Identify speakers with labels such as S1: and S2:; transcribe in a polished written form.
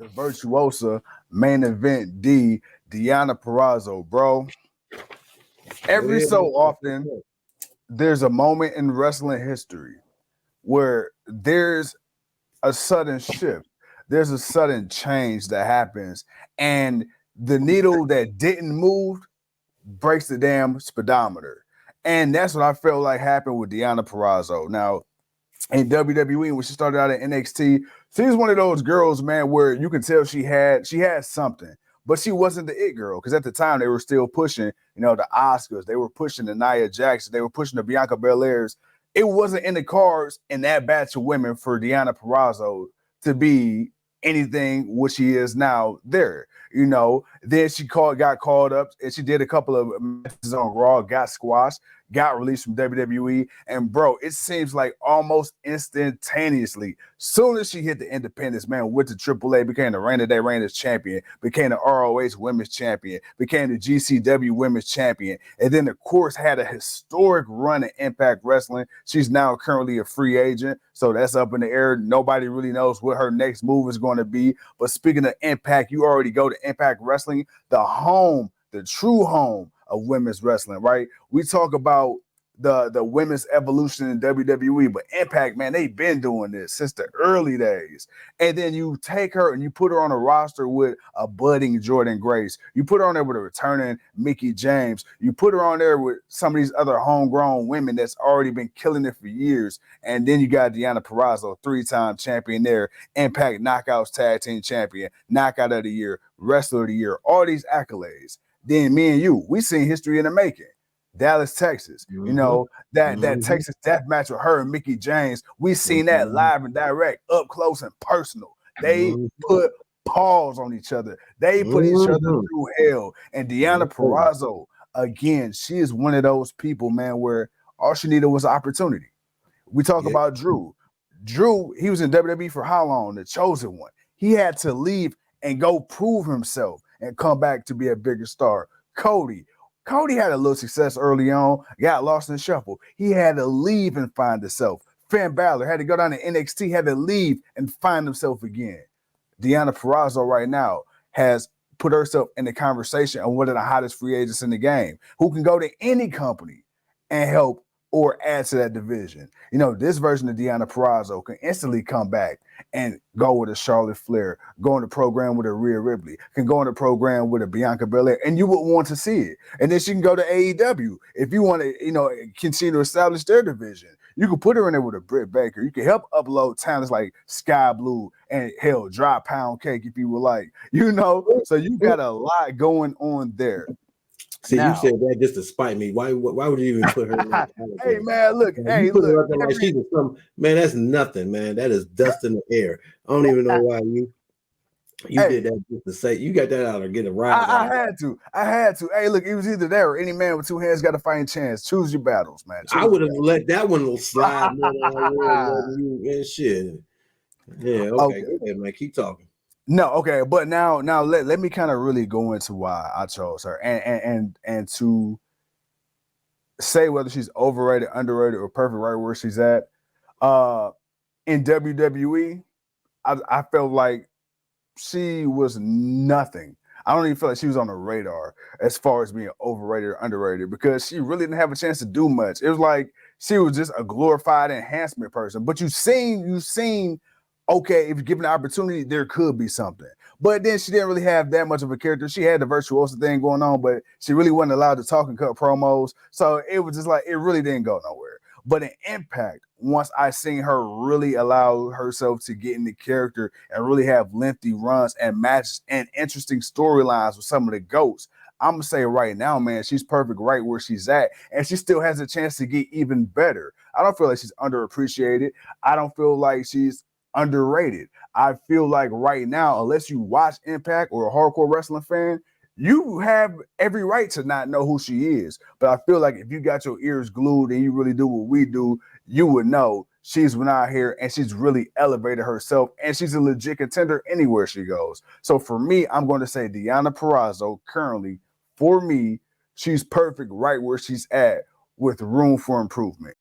S1: Virtuosa main event D, Deonna Purrazzo, bro. Every so often, there's a moment in wrestling history where there's a sudden shift, there's a sudden change that happens, and the needle that didn't move breaks the damn speedometer. And that's what I felt like happened with Deonna Purrazzo. Now, in WWE, when she started out at NXT, she's one of those girls, man, where you can tell she had something, but she wasn't the it girl, because at the time they were still pushing, the Oscars, they were pushing the Nia Jackson, they were pushing the Bianca Belairs. It wasn't in the cards in that batch of women for Deonna Purrazzo to be anything what she is now there. Then she got called up and she did a couple of matches on Raw, got squashed, got released from WWE. And bro, it seems like almost instantaneously, soon as she hit the independents, man, went to AAA, became the Rain of Day Reigns champion, became the ROH women's champion, became the GCW women's champion, and then of course had a historic run in Impact Wrestling. She's now currently a free agent, so that's up in the air. Nobody really knows what her next move is going to be. But speaking of Impact, you already go to Impact Wrestling, the true home of women's wrestling, right? We talk about the women's evolution in WWE, but Impact, man, they've been doing this since the early days. And then you take her and you put her on a roster with a budding Jordan Grace. You put her on there with a returning Mickie James. You put her on there with some of these other homegrown women that's already been killing it for years. And then you got Deonna Purrazzo, 3-time champion there, Impact Knockouts Tag Team Champion, Knockout of the Year, Wrestler of the Year, all these accolades. Then me and you, we seen history in the making. Dallas, Texas, that Texas death match with her and Mickie James. We seen that live and direct, up close and personal. They put paws on each other. They put each other through hell. And Deonna Purrazzo, again, she is one of those people, man, where all she needed was opportunity. We talk about Drew. Drew, he was in WWE for how long? The chosen one. He had to leave and go prove himself and come back to be a bigger star. Cody had a little success early on, got lost in the shuffle. He had to leave and find himself. Finn Balor had to go down to NXT, had to leave and find himself again. Deonna Purrazzo right now has put herself in the conversation of one of the hottest free agents in the game, who can go to any company and help or add to that division. This version of Deonna Purrazzo can instantly come back and go with a Charlotte Flair, go in the program with a Rhea Ripley, can go in the program with a Bianca Belair, and you would want to see it. And then she can go to AEW if you want to, continue to establish their division. You can put her in there with a Britt Baker. You can help upload talents like Sky Blue and hell, Dry Pound Cake if you would like. So you got a lot going on there.
S2: See, now, you said that just to spite me. Why would you even put her in that
S1: Hey, man, look. Hey,
S2: look. Her up there like she's some, man, that's nothing, man. That is dust in the air. I don't even know why you did that just to say. You got that out or get a ride.
S1: I had to. Hey, look, it was either there or any man with two hands got a fighting chance. Choose your battles, man.
S2: I would have let that one slide more than you and shit. Yeah, okay. Go ahead, man. Keep talking.
S1: No, okay, but now let me kind of really go into why I chose her and to say whether she's overrated, underrated, or perfect right where she's at. In WWE, I felt like she was nothing. I don't even feel like she was on the radar as far as being overrated or underrated, because she really didn't have a chance to do much. It was like she was just a glorified enhancement person. But you seen. Okay, if you're given the opportunity, there could be something. But then she didn't really have that much of a character. She had the Virtuosa thing going on, but she really wasn't allowed to talk and cut promos. So it was just like, it really didn't go nowhere. But in Impact, once I seen her really allow herself to get in the character and really have lengthy runs and matches and interesting storylines with some of the GOATs, I'm going to say right now, man, she's perfect right where she's at. And she still has a chance to get even better. I don't feel like she's underappreciated. I don't feel like she's underrated. I feel like right now, unless you watch Impact or a hardcore wrestling fan, you have every right to not know who she is. But I feel like if you got your ears glued and you really do what we do, you would know she's been out here and she's really elevated herself, and she's a legit contender anywhere she goes. So for me, I'm going to say Deonna Purrazzo currently, for me, she's perfect right where she's at with room for improvement.